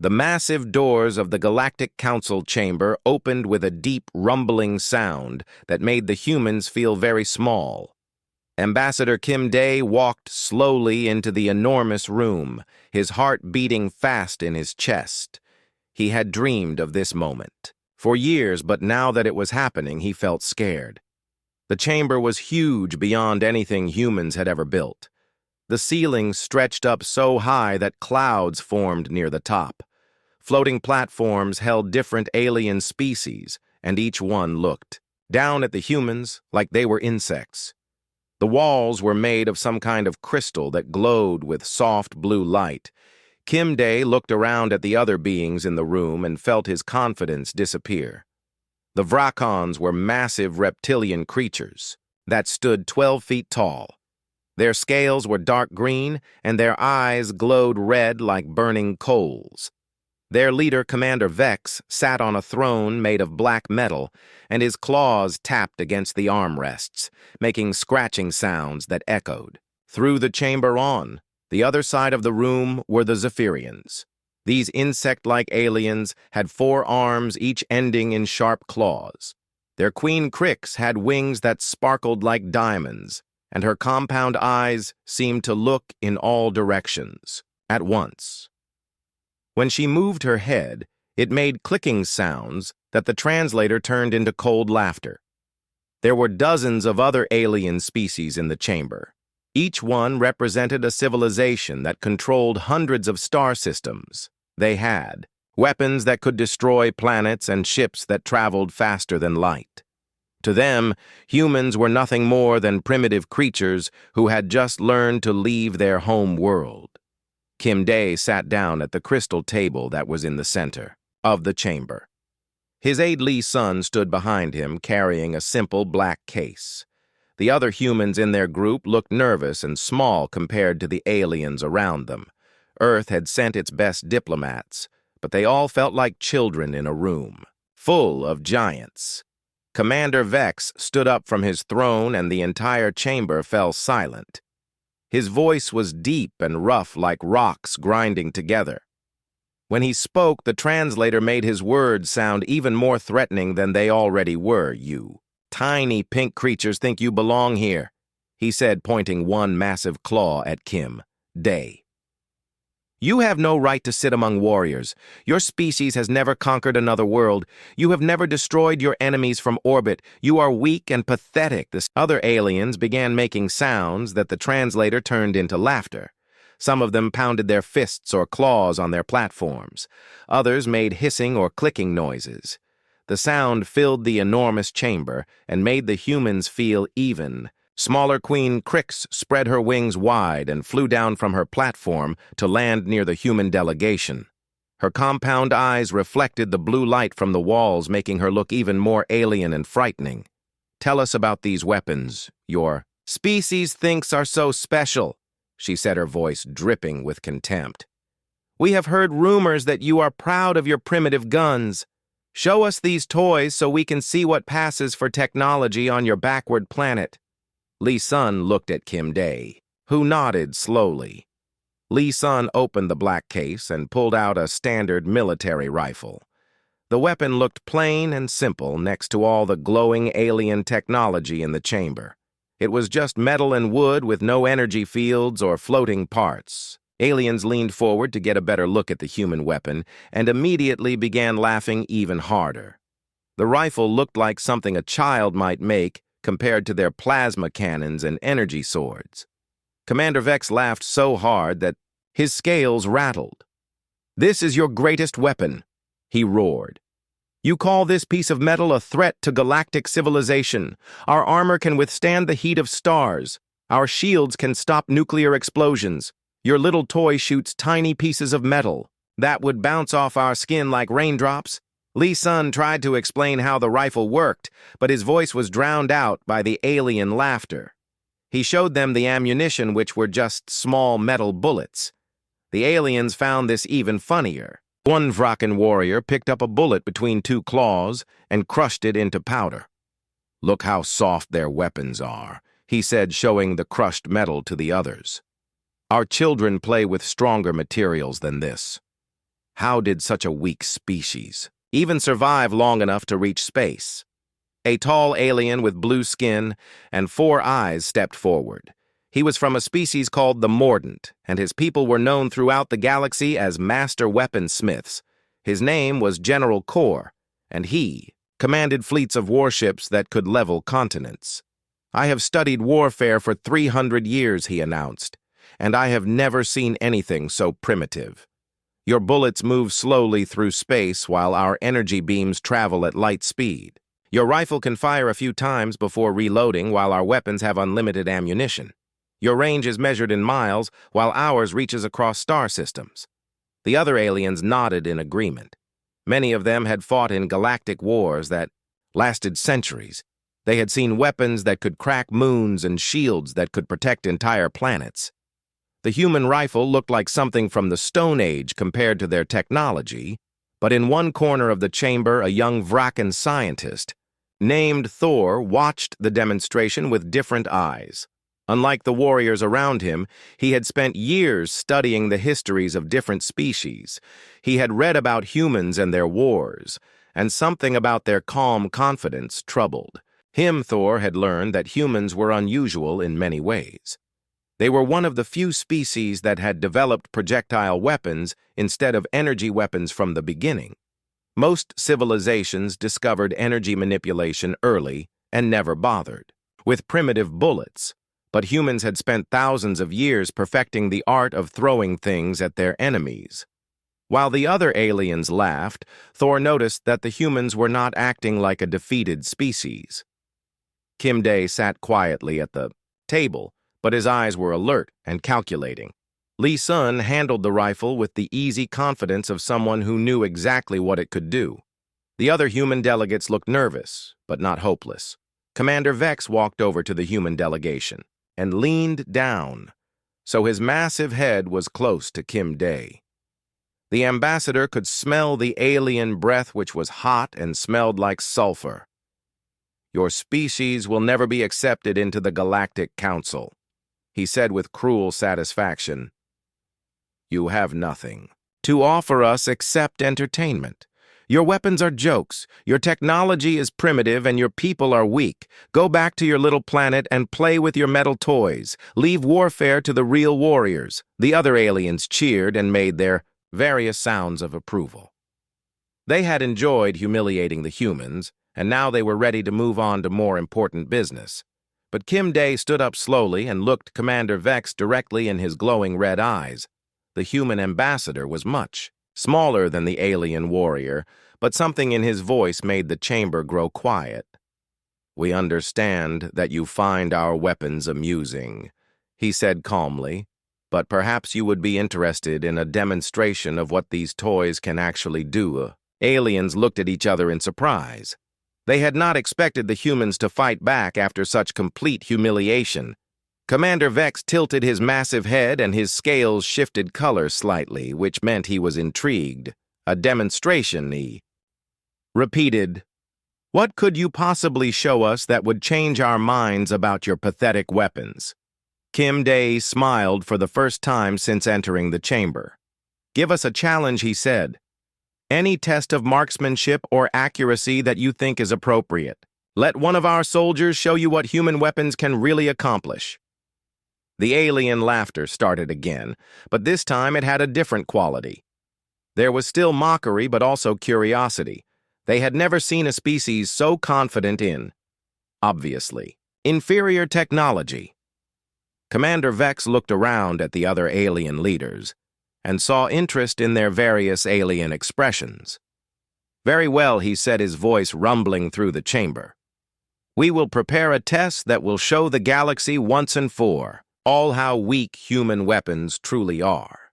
The massive doors of the Galactic Council chamber opened with a deep, rumbling sound that made the humans feel very small. Ambassador Kim Dae walked slowly into the enormous room, his heart beating fast in his chest. He had dreamed of this moment for years, but now that it was happening, he felt scared. The chamber was huge beyond anything humans had ever built. The ceiling stretched up so high that clouds formed near the top. Floating platforms held different alien species, and each one looked down at the humans like they were insects. The walls were made of some kind of crystal that glowed with soft blue light. Kim Dae looked around at the other beings in the room and felt his confidence disappear. The Vrakons were massive reptilian creatures that stood 12 feet tall. Their scales were dark green, and their eyes glowed red like burning coals. Their leader, Commander Vex, sat on a throne made of black metal, and his claws tapped against the armrests, making scratching sounds that echoed. Through the chamber on, the other side of the room were the Zephyrians. These insect-like aliens had 4 arms, each ending in sharp claws. Their queen Crix had wings that sparkled like diamonds, and her compound eyes seemed to look in all directions at once. When she moved her head, it made clicking sounds that the translator turned into cold laughter. There were dozens of other alien species in the chamber. Each one represented a civilization that controlled hundreds of star systems. They had weapons that could destroy planets and ships that traveled faster than light. To them, humans were nothing more than primitive creatures who had just learned to leave their home world. Kim Dae sat down at the crystal table that was in the center of the chamber. His aide Lee Sun stood behind him, carrying a simple black case. The other humans in their group looked nervous and small compared to the aliens around them. Earth had sent its best diplomats, but they all felt like children in a room full of giants. Commander Vex stood up from his throne, and the entire chamber fell silent. His voice was deep and rough like rocks grinding together. When he spoke, the translator made his words sound even more threatening than they already were. "You tiny pink creatures think you belong here," he said, pointing one massive claw at Kim Dae. "You have no right to sit among warriors. Your species has never conquered another world. You have never destroyed your enemies from orbit. You are weak and pathetic." The other aliens began making sounds that the translator turned into laughter. Some of them pounded their fists or claws on their platforms. Others made hissing or clicking noises. The sound filled the enormous chamber and made the humans feel even. Smaller Queen Crix spread her wings wide and flew down from her platform to land near the human delegation. Her compound eyes reflected the blue light from the walls, making her look even more alien and frightening. "Tell us about these weapons your species thinks are so special," she said, her voice dripping with contempt. "We have heard rumors that you are proud of your primitive guns. Show us these toys so we can see what passes for technology on your backward planet." Lee Sun looked at Kim Dae, who nodded slowly. Lee Sun opened the black case and pulled out a standard military rifle. The weapon looked plain and simple next to all the glowing alien technology in the chamber. It was just metal and wood with no energy fields or floating parts. Aliens leaned forward to get a better look at the human weapon and immediately began laughing even harder. The rifle looked like something a child might make compared to their plasma cannons and energy swords. Commander Vex laughed so hard that his scales rattled. "This is your greatest weapon," he roared. "You call this piece of metal a threat to galactic civilization. Our armor can withstand the heat of stars. Our shields can stop nuclear explosions. Your little toy shoots tiny pieces of metal that would bounce off our skin like raindrops." Lee Sun tried to explain how the rifle worked, but his voice was drowned out by the alien laughter. He showed them the ammunition, which were just small metal bullets. The aliens found this even funnier. One Vrakan warrior picked up a bullet between 2 claws and crushed it into powder. "Look how soft their weapons are," he said, showing the crushed metal to the others. "Our children play with stronger materials than this." How did such a weak species even survive long enough to reach space? A tall alien with blue skin and 4 eyes stepped forward. He was from a species called the Mordant, and his people were known throughout the galaxy as master weaponsmiths. His name was General Kor, and he commanded fleets of warships that could level continents. "I have studied warfare for 300 years, he announced, and I have never seen anything so primitive. Your bullets move slowly through space while our energy beams travel at light speed. Your rifle can fire a few times before reloading while our weapons have unlimited ammunition. Your range is measured in miles while ours reaches across star systems." The other aliens nodded in agreement. Many of them had fought in galactic wars that lasted centuries. They had seen weapons that could crack moons and shields that could protect entire planets. The human rifle looked like something from the Stone Age compared to their technology, but in one corner of the chamber a young Vrakan scientist named Thor watched the demonstration with different eyes. Unlike the warriors around him, he had spent years studying the histories of different species. He had read about humans and their wars, and something about their calm confidence troubled him. Thor had learned that humans were unusual in many ways. They were one of the few species that had developed projectile weapons instead of energy weapons from the beginning. Most civilizations discovered energy manipulation early and never bothered with primitive bullets, but humans had spent thousands of years perfecting the art of throwing things at their enemies. While the other aliens laughed, Thor noticed that the humans were not acting like a defeated species. Kim Day sat quietly at the table, but his eyes were alert and calculating. Lee Sun handled the rifle with the easy confidence of someone who knew exactly what it could do. The other human delegates looked nervous, but not hopeless. Commander Vex walked over to the human delegation and leaned down, so his massive head was close to Kim Day. The ambassador could smell the alien breath, which was hot and smelled like sulfur. "Your species will never be accepted into the Galactic Council," he said with cruel satisfaction. "You have nothing to offer us except entertainment. Your weapons are jokes, your technology is primitive, and your people are weak. Go back to your little planet and play with your metal toys. Leave warfare to the real warriors." The other aliens cheered and made their various sounds of approval. They had enjoyed humiliating the humans, and now they were ready to move on to more important business. But Kim Day stood up slowly and looked Commander Vex directly in his glowing red eyes. The human ambassador was much smaller than the alien warrior, but something in his voice made the chamber grow quiet. "We understand that you find our weapons amusing," he said calmly, "but perhaps you would be interested in a demonstration of what these toys can actually do." Aliens looked at each other in surprise. They had not expected the humans to fight back after such complete humiliation. Commander Vex tilted his massive head and his scales shifted color slightly, which meant he was intrigued. "A demonstration," he repeated. "What could you possibly show us that would change our minds about your pathetic weapons?" Kim Day smiled for the first time since entering the chamber. "Give us a challenge," he said. "Any test of marksmanship or accuracy that you think is appropriate. Let one of our soldiers show you what human weapons can really accomplish." The alien laughter started again, but this time it had a different quality. There was still mockery, but also curiosity. They had never seen a species so confident in, obviously, inferior technology. Commander Vex looked around at the other alien leaders and saw interest in their various alien expressions. "Very well," he said, his voice rumbling through the chamber. "We will prepare a test that will show the galaxy once and for all how weak human weapons truly are.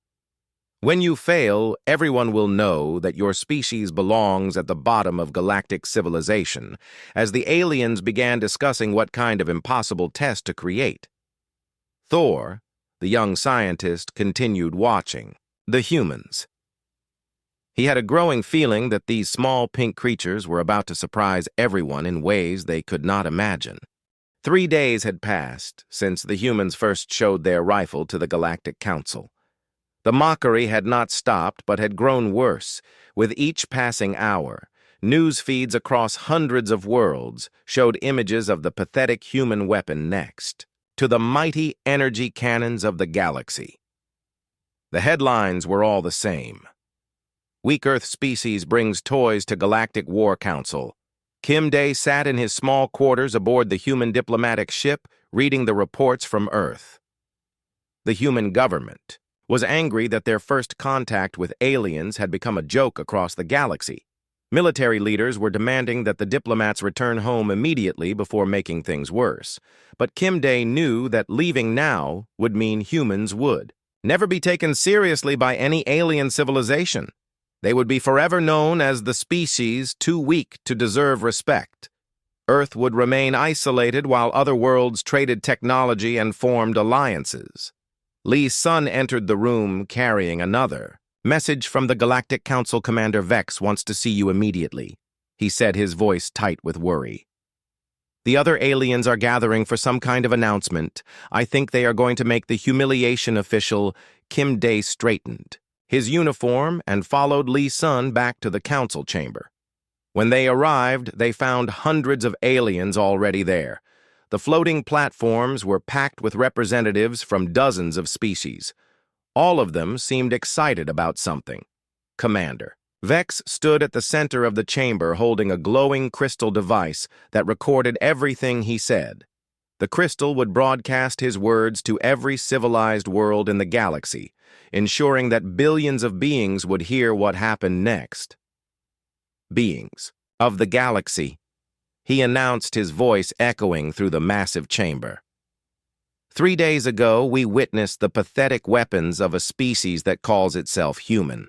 When you fail, everyone will know that your species belongs at the bottom of galactic civilization," as the aliens began discussing what kind of impossible test to create. Thor, the young scientist, continued watching the humans. He had a growing feeling that these small pink creatures were about to surprise everyone in ways they could not imagine. 3 days had passed since the humans first showed their rifle to the Galactic Council. The mockery had not stopped but had grown worse. With each passing hour, news feeds across hundreds of worlds showed images of the pathetic human weapon next to the mighty energy cannons of the galaxy. The headlines were all the same. Weak Earth species brings toys to Galactic War Council. Kim Day sat in his small quarters aboard the human diplomatic ship, reading the reports from Earth. The human government was angry that their first contact with aliens had become a joke across the galaxy. Military leaders were demanding that the diplomats return home immediately before making things worse. But Kim Day knew that leaving now would mean humans would never be taken seriously by any alien civilization. They would be forever known as the species too weak to deserve respect. Earth would remain isolated while other worlds traded technology and formed alliances. Lee Sun entered the room carrying another message from the Galactic Council. Commander Vex wants to see you immediately, he said, his voice tight with worry. The other aliens are gathering for some kind of announcement. I think they are going to make the humiliation official. Kim Day straightened his uniform and followed Lee Sun back to the council chamber. When they arrived, they found hundreds of aliens already there. The floating platforms were packed with representatives from dozens of species. All of them seemed excited about something. Commander Vex stood at the center of the chamber holding a glowing crystal device that recorded everything he said. The crystal would broadcast his words to every civilized world in the galaxy, ensuring that billions of beings would hear what happened next. Beings of the galaxy, he announced, his voice echoing through the massive chamber. 3 days ago, we witnessed the pathetic weapons of a species that calls itself human.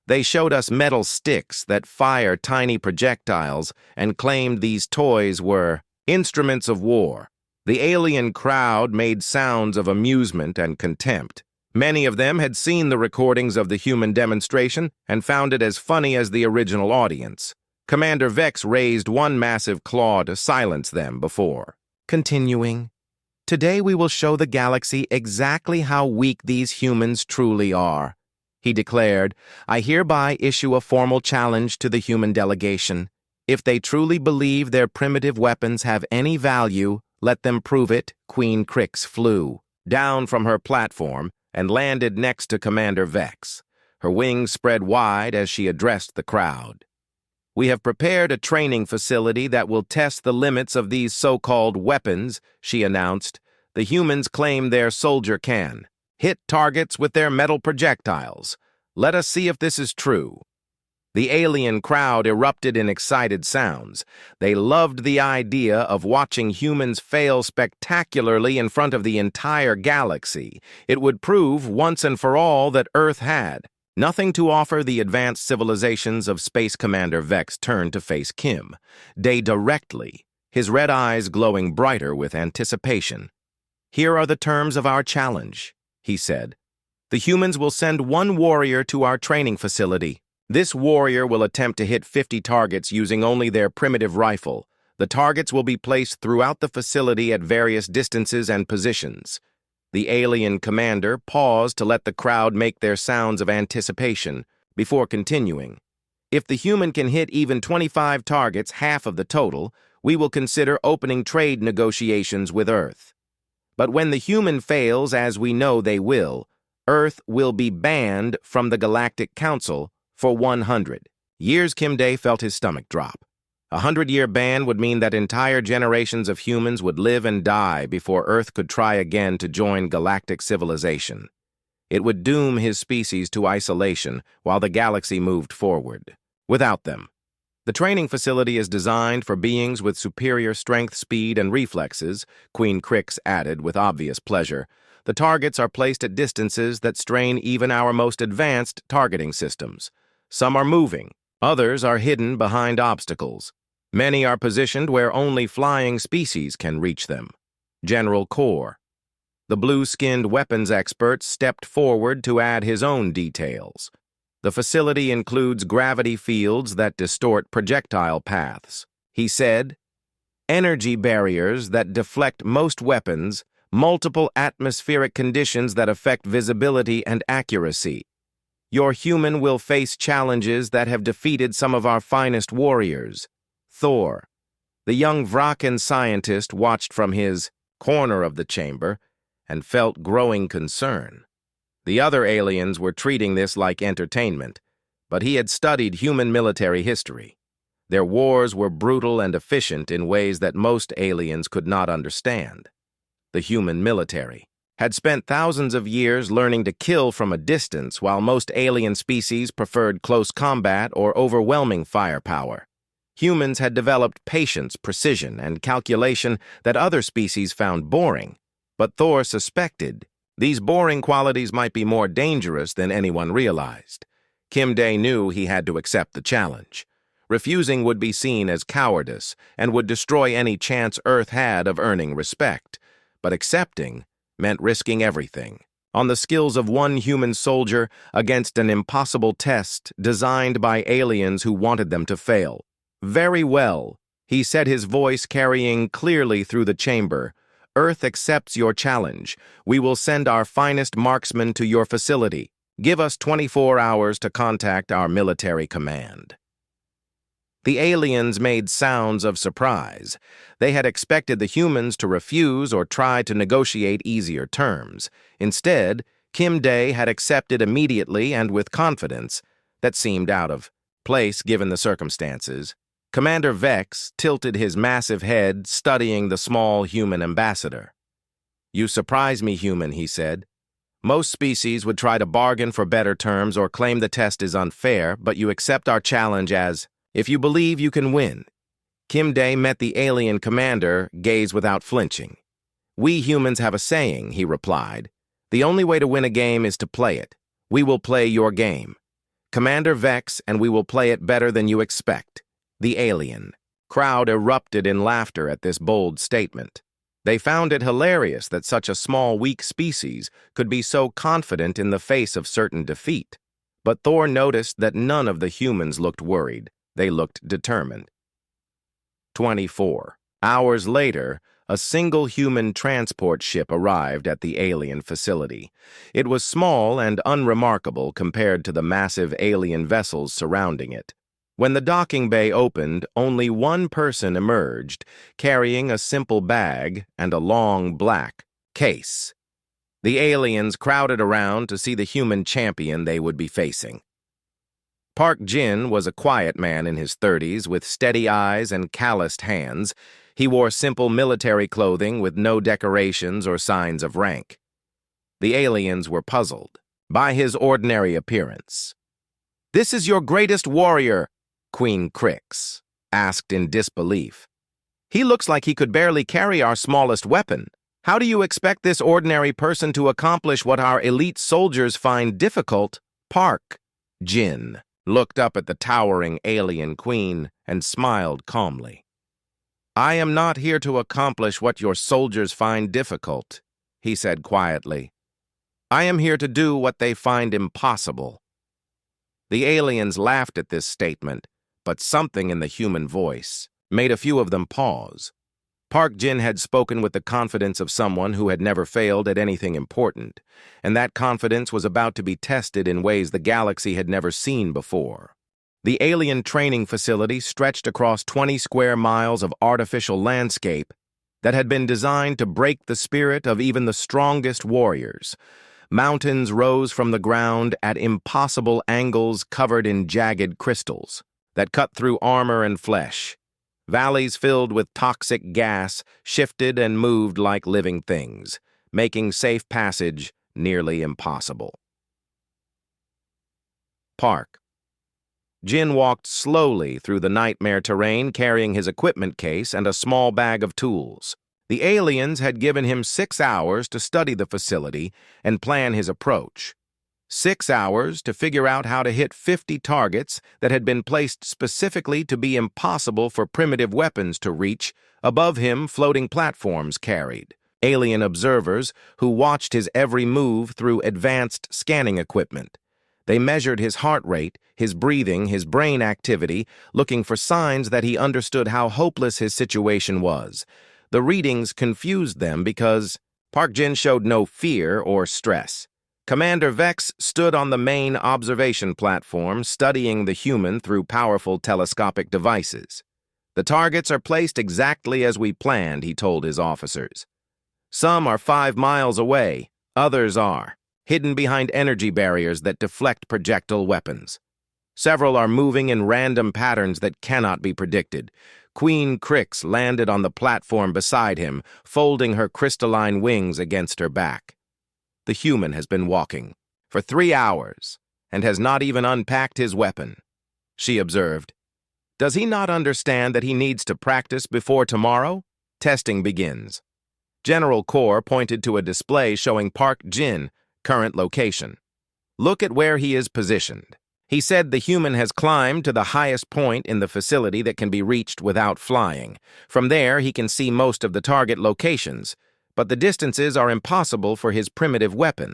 They showed us metal sticks that fire tiny projectiles and claimed these toys were instruments of war. The alien crowd made sounds of amusement and contempt. Many of them had seen the recordings of the human demonstration and found it as funny as the original audience. Commander Vex raised one massive claw to silence them before continuing. Today we will show the galaxy exactly how weak these humans truly are, he declared. I hereby issue a formal challenge to the human delegation. If they truly believe their primitive weapons have any value, let them prove it. Queen Crix flew down from her platform and landed next to Commander Vex. Her wings spread wide as she addressed the crowd. We have prepared a training facility that will test the limits of these so-called weapons, she announced. The humans claim their soldier can hit targets with their metal projectiles. Let us see if this is true. The alien crowd erupted in excited sounds. They loved the idea of watching humans fail spectacularly in front of the entire galaxy. It would prove once and for all that Earth had nothing to offer the advanced civilizations of Space. Commander Vex turned to face Kim Day directly, his red eyes glowing brighter with anticipation. Here are the terms of our challenge, he said. The humans will send one warrior to our training facility. This warrior will attempt to hit 50 targets using only their primitive rifle. The targets will be placed throughout the facility at various distances and positions. The alien commander paused to let the crowd make their sounds of anticipation before continuing. If the human can hit even 25 targets, half of the total, we will consider opening trade negotiations with Earth. But when the human fails, as we know they will, Earth will be banned from the Galactic Council for 100 years. Kim Day felt his stomach drop. A 100-year ban would mean that entire generations of humans would live and die before Earth could try again to join galactic civilization. It would doom his species to isolation while the galaxy moved forward. Without them, the training facility is designed for beings with superior strength, speed, and reflexes, Queen Crix added with obvious pleasure. The targets are placed at distances that strain even our most advanced targeting systems. Some are moving, others are hidden behind obstacles. Many are positioned where only flying species can reach them. General Core, the blue-skinned weapons expert, stepped forward to add his own details. The facility includes gravity fields that distort projectile paths, he said. Energy barriers that deflect most weapons multiple atmospheric conditions that affect visibility and accuracy. Your human will face challenges that have defeated some of our finest warriors. Thor. The young Vraken scientist watched from his corner of the chamber and felt growing concern. The other aliens were treating this like entertainment, but he had studied human military history. Their wars were brutal and efficient in ways that most aliens could not understand. The human military had spent thousands of years learning to kill from a distance, while most alien species preferred close combat or overwhelming firepower. Humans had developed patience, precision, and calculation that other species found boring, but Thor suspected these boring qualities might be more dangerous than anyone realized. Kim Dae knew he had to accept the challenge. Refusing would be seen as cowardice and would destroy any chance Earth had of earning respect. But accepting meant risking everything, on the skills of one human soldier against an impossible test designed by aliens who wanted them to fail. "Very well," he said, his voice carrying clearly through the chamber. "Earth accepts your challenge. We will send our finest marksmen to your facility. Give us 24 hours to contact our military command." The aliens made sounds of surprise. They had expected the humans to refuse or try to negotiate easier terms. Instead, Kim Dae had accepted immediately and with confidence that seemed out of place given the circumstances. Commander Vex tilted his massive head, studying the small human ambassador. "You surprise me, human," he said. "Most species would try to bargain for better terms or claim the test is unfair, but you accept our challenge as if you believe you can win." Kim Dae met the alien commander, gaze without flinching. "We humans have a saying," he replied. "The only way to win a game is to play it. We will play your game. Commander Vex, and we will play it better than you expect." The alien crowd erupted in laughter at this bold statement. They found it hilarious that such a small, weak species could be so confident in the face of certain defeat. But Thor noticed that none of the humans looked worried. They looked determined. 24 hours later, a single human transport ship arrived at the alien facility. It was small and unremarkable compared to the massive alien vessels surrounding it. When the docking bay opened, only one person emerged, carrying a simple bag and a long black case. The aliens crowded around to see the human champion they would be facing. Park Jin was a quiet man in his 30s with steady eyes and calloused hands. He wore simple military clothing with no decorations or signs of rank. The aliens were puzzled by his ordinary appearance. "This is your greatest warrior," Queen Crix asked in disbelief. "He looks like he could barely carry our smallest weapon. How do you expect this ordinary person to accomplish what our elite soldiers find difficult?" Park Jin looked up at the towering alien queen and smiled calmly. "I am not here to accomplish what your soldiers find difficult," he said quietly. "I am here to do what they find impossible." The aliens laughed at this statement, but something in the human voice made a few of them pause. Park Jin had spoken with the confidence of someone who had never failed at anything important, and that confidence was about to be tested in ways the galaxy had never seen before. The alien training facility stretched across 20 square miles of artificial landscape that had been designed to break the spirit of even the strongest warriors. Mountains rose from the ground at impossible angles covered in jagged crystals that cut through armor and flesh. Valleys filled with toxic gas shifted and moved like living things, making safe passage nearly impossible. Park Jin walked slowly through the nightmare terrain, carrying his equipment case and a small bag of tools. The aliens had given him 6 hours to study the facility and plan his approach. 6 hours to figure out how to hit 50 targets that had been placed specifically to be impossible for primitive weapons to reach. Above him, floating platforms carried alien observers who watched his every move through advanced scanning equipment. They measured his heart rate, his breathing, his brain activity, looking for signs that he understood how hopeless his situation was. The readings confused them because Park Jin showed no fear or stress. Commander Vex stood on the main observation platform, studying the human through powerful telescopic devices. "The targets are placed exactly as we planned," he told his officers. "Some are 5 miles away, others are hidden behind energy barriers that deflect projectile weapons. Several are moving in random patterns that cannot be predicted." Queen Crix landed on the platform beside him, folding her crystalline wings against her back. "The human has been walking for 3 hours and has not even unpacked his weapon," she observed. "Does he not understand that he needs to practice before tomorrow? Testing begins." General Kor pointed to a display showing Park Jin current location. "Look at where he is positioned." He said the human has climbed to the highest point in the facility that can be reached without flying. From there, he can see most of the target locations, but the distances are impossible for his primitive weapon.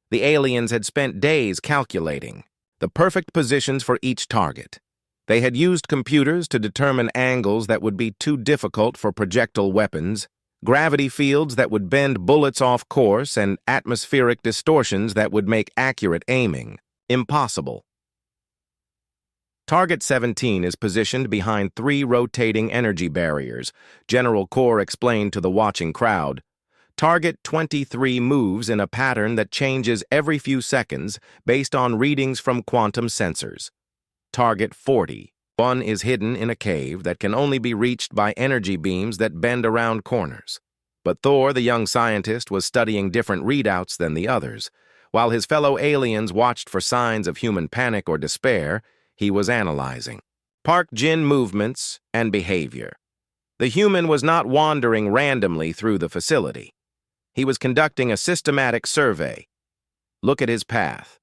The aliens had spent days calculating the perfect positions for each target. They had used computers to determine angles that would be too difficult for projectile weapons, gravity fields that would bend bullets off course, and atmospheric distortions that would make accurate aiming impossible. Target 17 is positioned behind 3 rotating energy barriers, General Kor explained to the watching crowd. Target 23 moves in a pattern that changes every few seconds based on readings from quantum sensors. Target 41 is hidden in a cave that can only be reached by energy beams that bend around corners. But Thor, the young scientist, was studying different readouts than the others. While his fellow aliens watched for signs of human panic or despair, he was analyzing Park Jin movements and behavior. The human was not wandering randomly through the facility. He was conducting a systematic survey. "Look at his path,"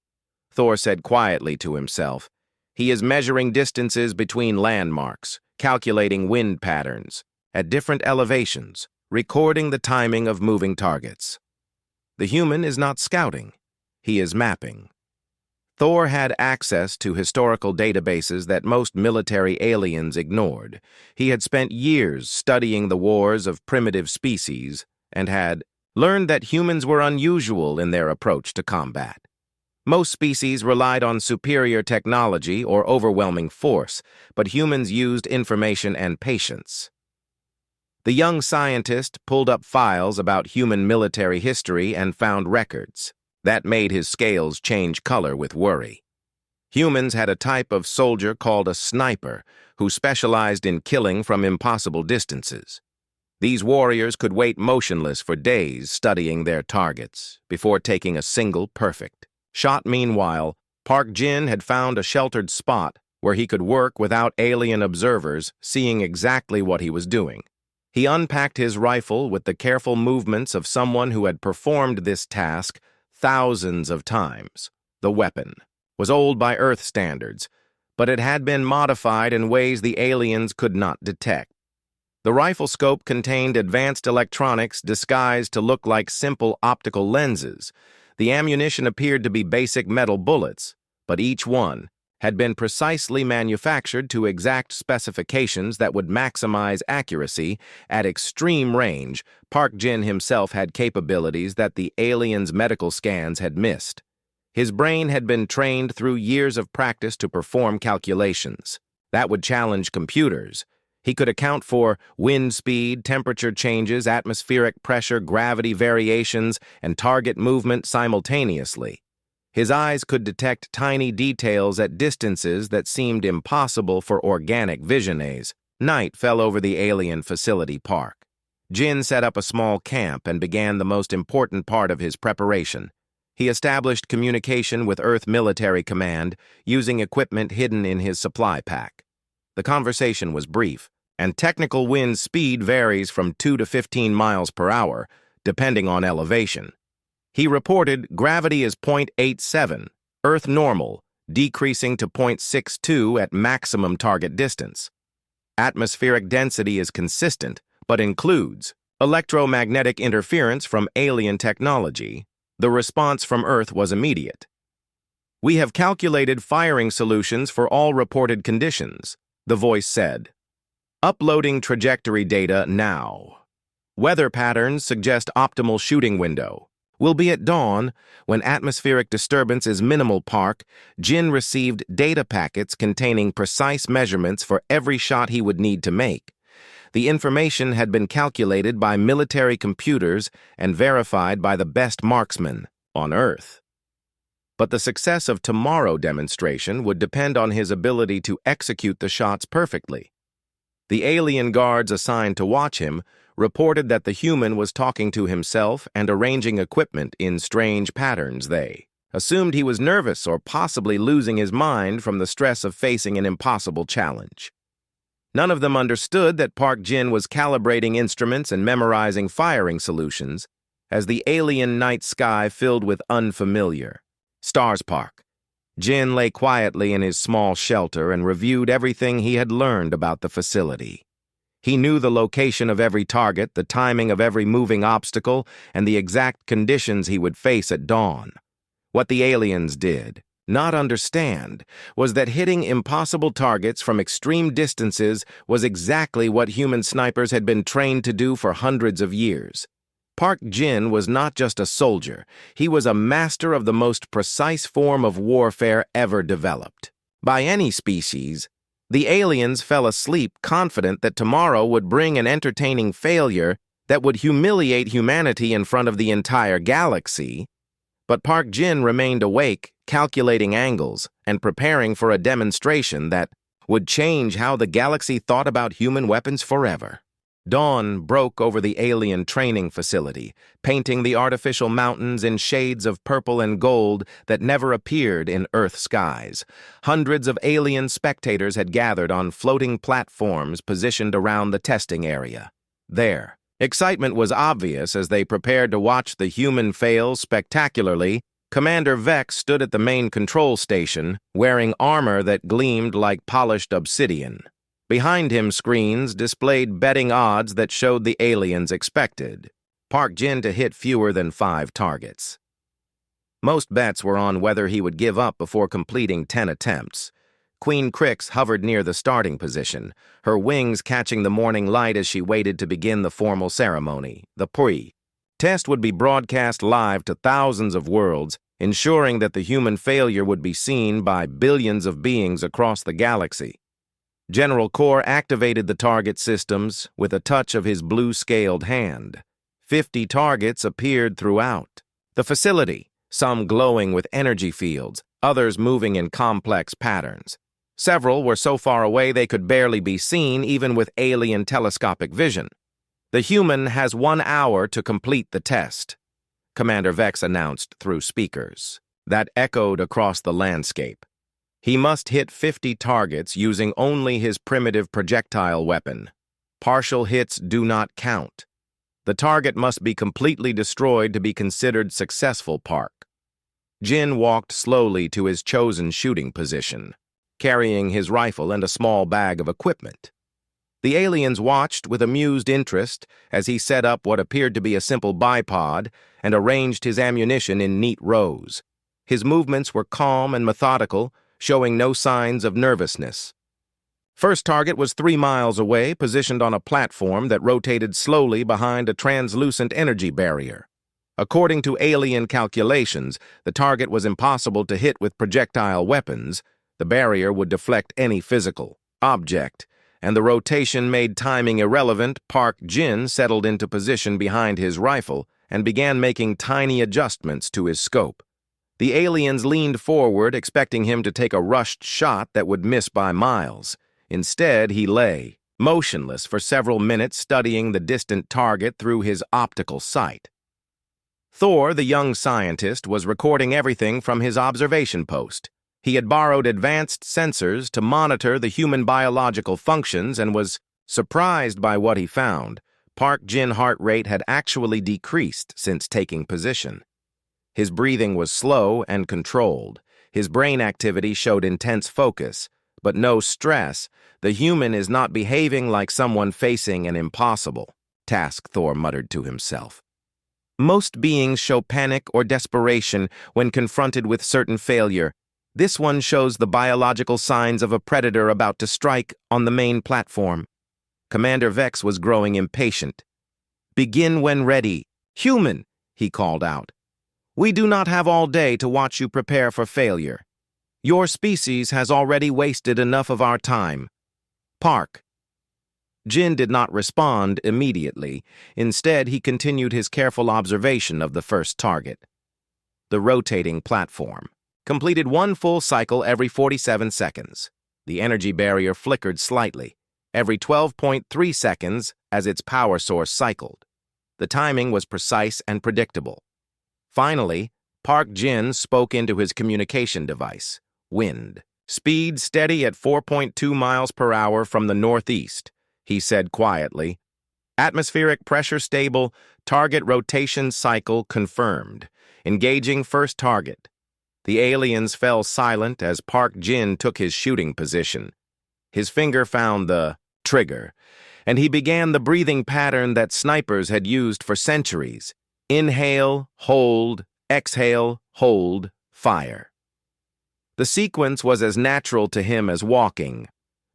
Thor said quietly to himself. "He is measuring distances between landmarks, calculating wind patterns at different elevations, recording the timing of moving targets." The human is not scouting. He is mapping. Thor had access to historical databases that most military aliens ignored. He had spent years studying the wars of primitive species and had learned that humans were unusual in their approach to combat. Most species relied on superior technology or overwhelming force, but humans used information and patience. The young scientist pulled up files about human military history and found records. That made his scales change color with worry. Humans had a type of soldier called a sniper, who specialized in killing from impossible distances. These warriors could wait motionless for days studying their targets before taking a single perfect shot. Meanwhile, Park Jin had found a sheltered spot where he could work without alien observers seeing exactly what he was doing. He unpacked his rifle with the careful movements of someone who had performed this task thousands of times. The weapon was old by Earth standards, but it had been modified in ways the aliens could not detect. The rifle scope contained advanced electronics disguised to look like simple optical lenses. The ammunition appeared to be basic metal bullets, but each one had been precisely manufactured to exact specifications that would maximize accuracy at extreme range. Park Jin himself had capabilities that the aliens' medical scans had missed. His brain had been trained through years of practice to perform calculations that would challenge computers. He could account for wind speed, temperature changes, atmospheric pressure, gravity variations, and target movement simultaneously. His eyes could detect tiny details at distances that seemed impossible for organic visionaries. Night fell over the alien facility park. Jin set up a small camp and began the most important part of his preparation. He established communication with Earth Military Command using equipment hidden in his supply pack. The conversation was brief, and technical wind speed varies from 2 to 15 miles per hour, depending on elevation. He reported gravity is 0.87, Earth normal, decreasing to 0.62 at maximum target distance. Atmospheric density is consistent, but includes electromagnetic interference from alien technology. The response from Earth was immediate. "We have calculated firing solutions for all reported conditions," the voice said. "Uploading trajectory data now." Weather patterns suggest optimal shooting window. Will be at dawn, when atmospheric disturbance is minimal. Park Jin received data packets containing precise measurements for every shot he would need to make. The information had been calculated by military computers and verified by the best marksmen on Earth. But the success of tomorrow's demonstration would depend on his ability to execute the shots perfectly. The alien guards assigned to watch him reported that the human was talking to himself and arranging equipment in strange patterns. They assumed he was nervous or possibly losing his mind from the stress of facing an impossible challenge. None of them understood that Park Jin was calibrating instruments and memorizing firing solutions as the alien night sky filled with unfamiliar stars. Park Jin lay quietly in his small shelter and reviewed everything he had learned about the facility. He knew the location of every target, the timing of every moving obstacle, and the exact conditions he would face at dawn. What the aliens did not understand was that hitting impossible targets from extreme distances was exactly what human snipers had been trained to do for hundreds of years. Park Jin was not just a soldier, he was a master of the most precise form of warfare ever developed by any species. The aliens fell asleep confident that tomorrow would bring an entertaining failure that would humiliate humanity in front of the entire galaxy. But Park Jin remained awake, calculating angles and preparing for a demonstration that would change how the galaxy thought about human weapons forever. Dawn broke over the alien training facility, painting the artificial mountains in shades of purple and gold that never appeared in Earth skies. Hundreds of alien spectators had gathered on floating platforms positioned around the testing area. Their excitement was obvious as they prepared to watch the human fail spectacularly. Commander Vex stood at the main control station, wearing armor that gleamed like polished obsidian. Behind him, screens displayed betting odds that showed the aliens expected Park Jin to hit fewer than 5 targets. Most bets were on whether he would give up before completing 10 attempts. Queen Crix hovered near the starting position, her wings catching the morning light as she waited to begin the formal ceremony. The pre-test would be broadcast live to thousands of worlds, ensuring that the human failure would be seen by billions of beings across the galaxy. General Kor activated the target systems with a touch of his blue-scaled hand. 50 targets appeared throughout the facility, some glowing with energy fields, others moving in complex patterns. Several were so far away they could barely be seen even with alien telescopic vision. The human has 1 hour to complete the test, Commander Vex announced through speakers that echoed across the landscape. He must hit 50 targets using only his primitive projectile weapon. Partial hits do not count. The target must be completely destroyed to be considered successful. Park Jin walked slowly to his chosen shooting position, carrying his rifle and a small bag of equipment. The aliens watched with amused interest as he set up what appeared to be a simple bipod and arranged his ammunition in neat rows. His movements were calm and methodical, showing no signs of nervousness. First target was 3 miles away, positioned on a platform that rotated slowly behind a translucent energy barrier. According to alien calculations, the target was impossible to hit with projectile weapons. The barrier would deflect any physical object, and the rotation made timing irrelevant. Park Jin settled into position behind his rifle and began making tiny adjustments to his scope. The aliens leaned forward, expecting him to take a rushed shot that would miss by miles. Instead, he lay, motionless for several minutes, studying the distant target through his optical sight. Thor, the young scientist, was recording everything from his observation post. He had borrowed advanced sensors to monitor the human biological functions and was surprised by what he found. Park Jin's heart rate had actually decreased since taking position. His breathing was slow and controlled. His brain activity showed intense focus, but no stress. The human is not behaving like someone facing an impossible task, Thor muttered to himself. Most beings show panic or desperation when confronted with certain failure. This one shows the biological signs of a predator about to strike on the main platform. Commander Vex was growing impatient. Begin when ready. Human, he called out. We do not have all day to watch you prepare for failure. Your species has already wasted enough of our time. Park. Jin did not respond immediately. Instead, he continued his careful observation of the first target. The rotating platform completed one full cycle every 47 seconds. The energy barrier flickered slightly, every 12.3 seconds as its power source cycled. The timing was precise and predictable. Finally, Park Jin spoke into his communication device. Wind. Speed steady at 4.2 miles per hour from the northeast, he said quietly. Atmospheric pressure stable, target rotation cycle confirmed. Engaging first target. The aliens fell silent as Park Jin took his shooting position. His finger found the trigger, and he began the breathing pattern that snipers had used for centuries. Inhale, hold, exhale, hold, fire. The sequence was as natural to him as walking.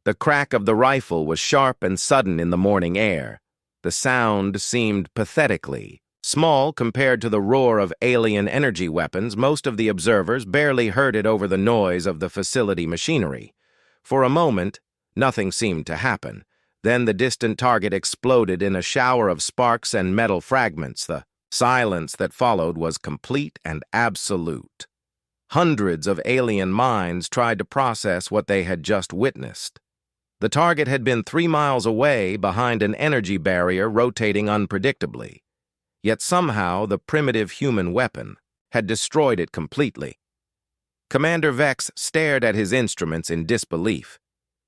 The crack of the rifle was sharp and sudden in the morning air. The sound seemed pathetically small compared to the roar of alien energy weapons. Most of the observers barely heard it over the noise of the facility machinery. For a moment, nothing seemed to happen. Then the distant target exploded in a shower of sparks and metal fragments. The silence that followed was complete and absolute. Hundreds of alien minds tried to process what they had just witnessed. The target had been 3 miles away behind an energy barrier rotating unpredictably. Yet somehow the primitive human weapon had destroyed it completely. Commander Vex stared at his instruments in disbelief.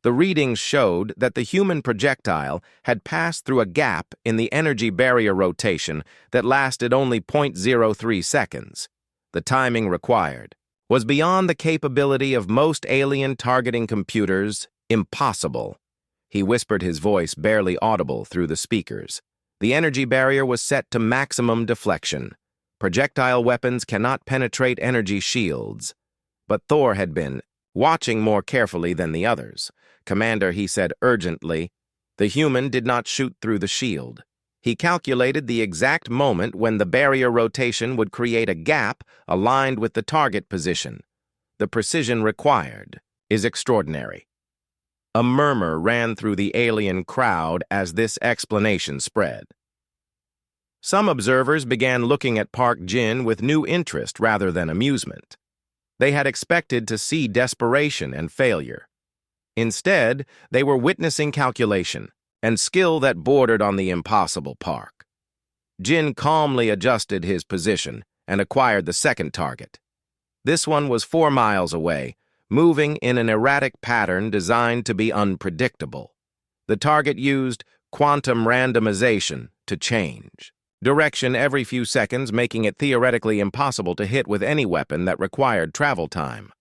The readings showed that the human projectile had passed through a gap in the energy barrier rotation that lasted only 0.03 seconds. The timing required was beyond the capability of most alien targeting computers. Impossible. He whispered, his voice barely audible through the speakers. The energy barrier was set to maximum deflection. Projectile weapons cannot penetrate energy shields. But Thor had been watching more carefully than the others. Commander, he said urgently, the human did not shoot through the shield. He calculated the exact moment when the barrier rotation would create a gap aligned with the target position. The precision required is extraordinary. A murmur ran through the alien crowd as this explanation spread. Some observers began looking at Park Jin with new interest rather than amusement. They had expected to see desperation and failure. Instead, they were witnessing calculation and skill that bordered on the impossible. Park Jin calmly adjusted his position and acquired the second target. This one was 4 miles away, moving in an erratic pattern designed to be unpredictable. The target used quantum randomization to change direction every few seconds, making it theoretically impossible to hit with any weapon that required travel time.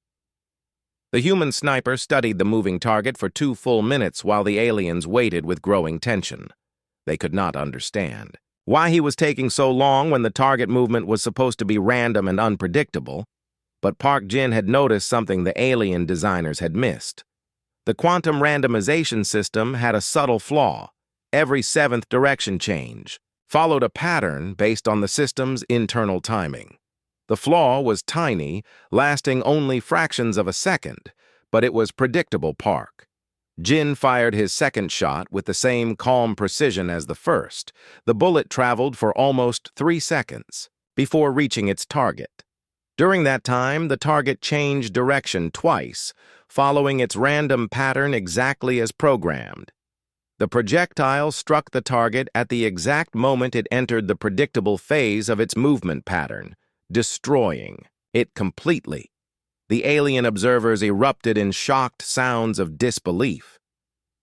The human sniper studied the moving target for 2 full minutes while the aliens waited with growing tension. They could not understand why he was taking so long when the target movement was supposed to be random and unpredictable. But Park Jin had noticed something the alien designers had missed. The quantum randomization system had a subtle flaw. Every 7th direction change followed a pattern based on the system's internal timing. The flaw was tiny, lasting only fractions of a second, but it was predictable. Park Jin fired his second shot with the same calm precision as the first. The bullet traveled for almost 3 seconds before reaching its target. During that time, the target changed direction twice, following its random pattern exactly as programmed. The projectile struck the target at the exact moment it entered the predictable phase of its movement pattern, destroying it completely. The alien observers erupted in shocked sounds of disbelief.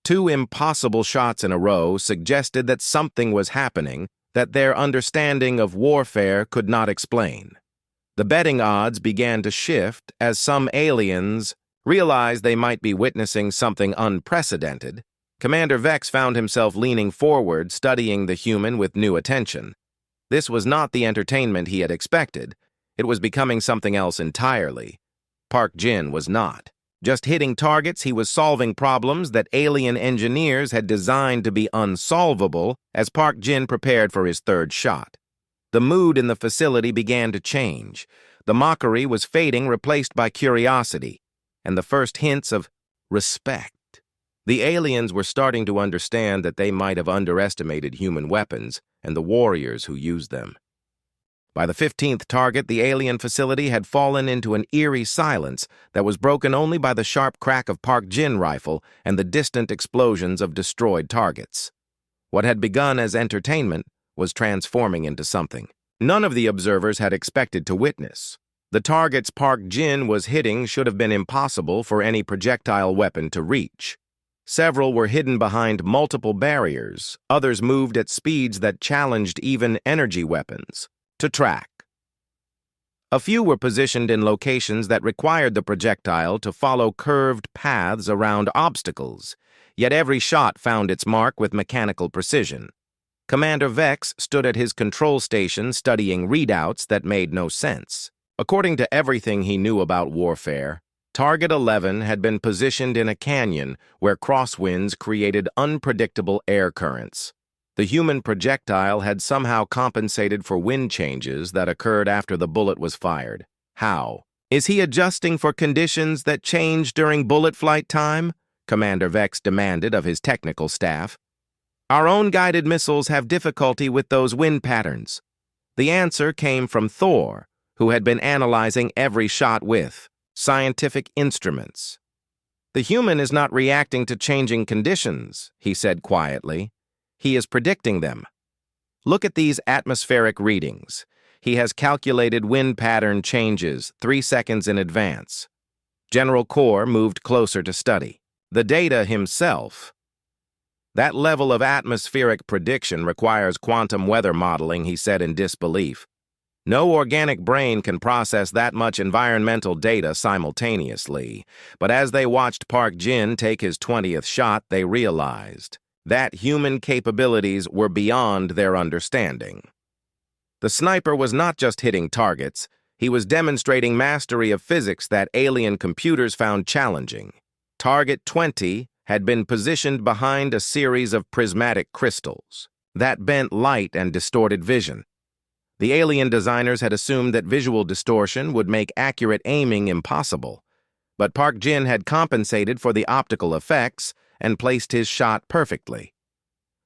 2 impossible shots in a row suggested that something was happening that their understanding of warfare could not explain. The betting odds began to shift as some aliens realized they might be witnessing something unprecedented. Commander Vex found himself leaning forward, studying the human with new attention. This was not the entertainment he had expected. It was becoming something else entirely. Park Jin was not. Just hitting targets, he was solving problems that alien engineers had designed to be unsolvable as Park Jin prepared for his third shot. The mood in the facility began to change. The mockery was fading, replaced by curiosity, and the first hints of respect. The aliens were starting to understand that they might have underestimated human weapons and the warriors who used them. By the 15th target, the alien facility had fallen into an eerie silence that was broken only by the sharp crack of Park Jin rifle and the distant explosions of destroyed targets. What had begun as entertainment was transforming into something none of the observers had expected to witness. The targets Park Jin was hitting should have been impossible for any projectile weapon to reach. Several were hidden behind multiple barriers, others moved at speeds that challenged even energy weapons to track. A few were positioned in locations that required the projectile to follow curved paths around obstacles, yet every shot found its mark with mechanical precision. Commander Vex stood at his control station studying readouts that made no sense. According to everything he knew about warfare, Target 11 had been positioned in a canyon where crosswinds created unpredictable air currents. The human projectile had somehow compensated for wind changes that occurred after the bullet was fired. How? Is he adjusting for conditions that change during bullet flight time? Commander Vex demanded of his technical staff. Our own guided missiles have difficulty with those wind patterns. The answer came from Thor, who had been analyzing every shot with scientific instruments. The human is not reacting to changing conditions, he said quietly. He is predicting them. Look at these atmospheric readings. He has calculated wind pattern changes 3 seconds in advance. General Corps moved closer to study. The data himself. That level of atmospheric prediction requires quantum weather modeling, he said in disbelief. No organic brain can process that much environmental data simultaneously. But as they watched Park Jin take his 20th shot, they realized that human capabilities were beyond their understanding. The sniper was not just hitting targets, he was demonstrating mastery of physics that alien computers found challenging. Target 20 had been positioned behind a series of prismatic crystals that bent light and distorted vision. The alien designers had assumed that visual distortion would make accurate aiming impossible, but Park Jin had compensated for the optical effects and placed his shot perfectly.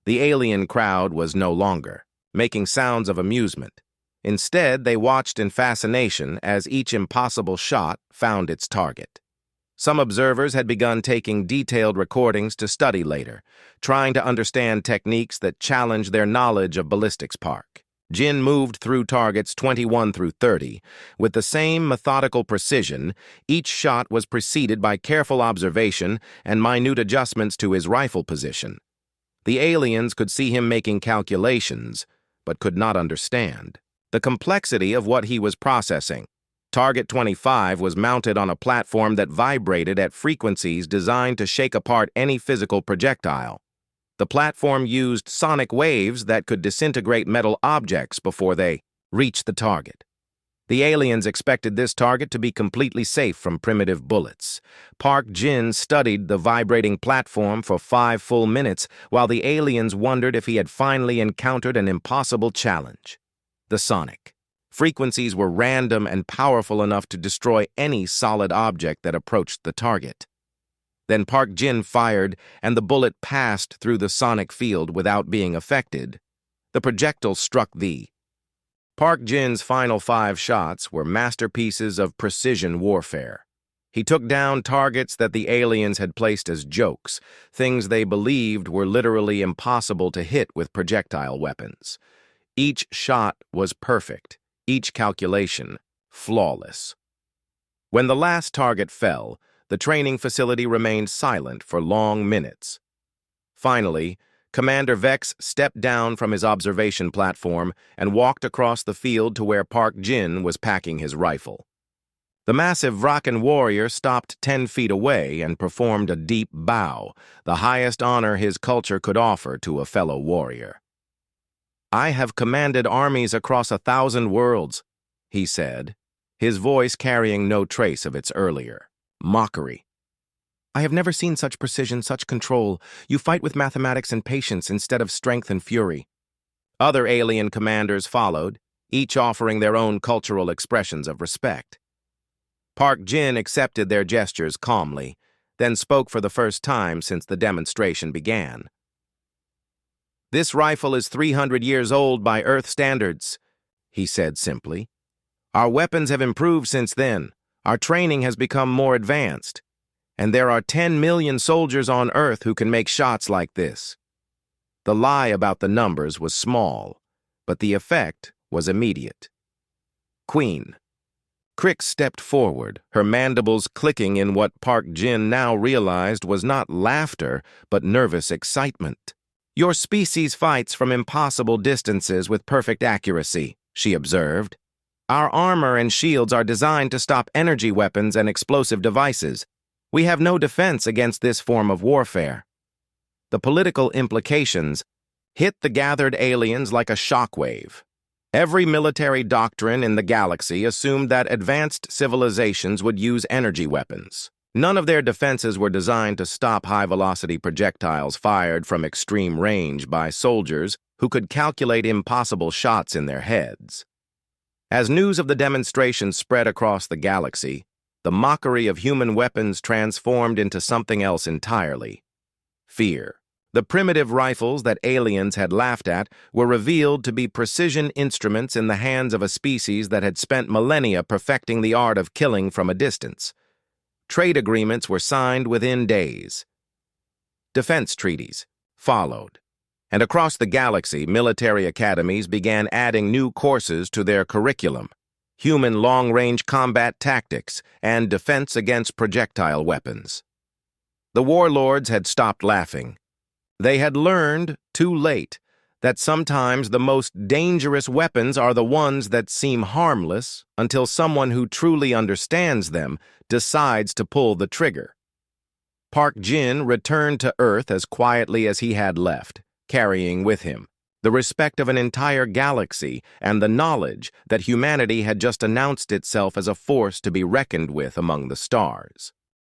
The alien crowd was no longer making sounds of amusement. Instead, they watched in fascination as each impossible shot found its target. Some observers had begun taking detailed recordings to study later, trying to understand techniques that challenged their knowledge of ballistics. Park Jin moved through targets 21 through 30. With the same methodical precision, each shot was preceded by careful observation and minute adjustments to his rifle position. The aliens could see him making calculations, but could not understand the complexity of what he was processing. Target 25 was mounted on a platform that vibrated at frequencies designed to shake apart any physical projectile. The platform used sonic waves that could disintegrate metal objects before they reached the target. The aliens expected this target to be completely safe from primitive bullets. Park Jin studied the vibrating platform for 5 full minutes while the aliens wondered if he had finally encountered an impossible challenge. The sonic frequencies were random and powerful enough to destroy any solid object that approached the target. Then Park Jin fired, and the bullet passed through the sonic field without being affected. The projectile struck the. Park Jin's final 5 shots were masterpieces of precision warfare. He took down targets that the aliens had placed as jokes, things they believed were literally impossible to hit with projectile weapons. Each shot was perfect, each calculation flawless. When the last target fell, the training facility remained silent for long minutes. Finally, Commander Vex stepped down from his observation platform and walked across the field to where Park Jin was packing his rifle. The massive Vrakan warrior stopped 10 feet away and performed a deep bow, the highest honor his culture could offer to a fellow warrior. "I have commanded armies across 1,000 worlds," he said, his voice carrying no trace of its earlier mockery. I have never seen such precision, such control. You fight with mathematics and patience instead of strength and fury. Other alien commanders followed, each offering their own cultural expressions of respect. Park Jin accepted their gestures calmly, then spoke for the first time since the demonstration began. "This rifle is 300 years old by Earth standards," he said simply. "Our weapons have improved since then. Our training has become more advanced. And there are 10 million soldiers on Earth who can make shots like this." The lie about the numbers was small, but the effect was immediate. "Queen." Crick stepped forward, her mandibles clicking in what Park Jin now realized was not laughter, but nervous excitement. "Your species fights from impossible distances with perfect accuracy," she observed. "Our armor and shields are designed to stop energy weapons and explosive devices. We have no defense against this form of warfare." The political implications hit the gathered aliens like a shockwave. Every military doctrine in the galaxy assumed that advanced civilizations would use energy weapons. None of their defenses were designed to stop high-velocity projectiles fired from extreme range by soldiers who could calculate impossible shots in their heads. As news of the demonstration spread across the galaxy, the mockery of human weapons transformed into something else entirely: fear. The primitive rifles that aliens had laughed at were revealed to be precision instruments in the hands of a species that had spent millennia perfecting the art of killing from a distance. Trade agreements were signed within days. Defense treaties followed. And across the galaxy, military academies began adding new courses to their curriculum: human long-range combat tactics and defense against projectile weapons. The warlords had stopped laughing. They had learned, too late, that sometimes the most dangerous weapons are the ones that seem harmless until someone who truly understands them decides to pull the trigger. Park Jin returned to Earth as quietly as he had left, carrying with him the respect of an entire galaxy and the knowledge that humanity had just announced itself as a force to be reckoned with among the stars.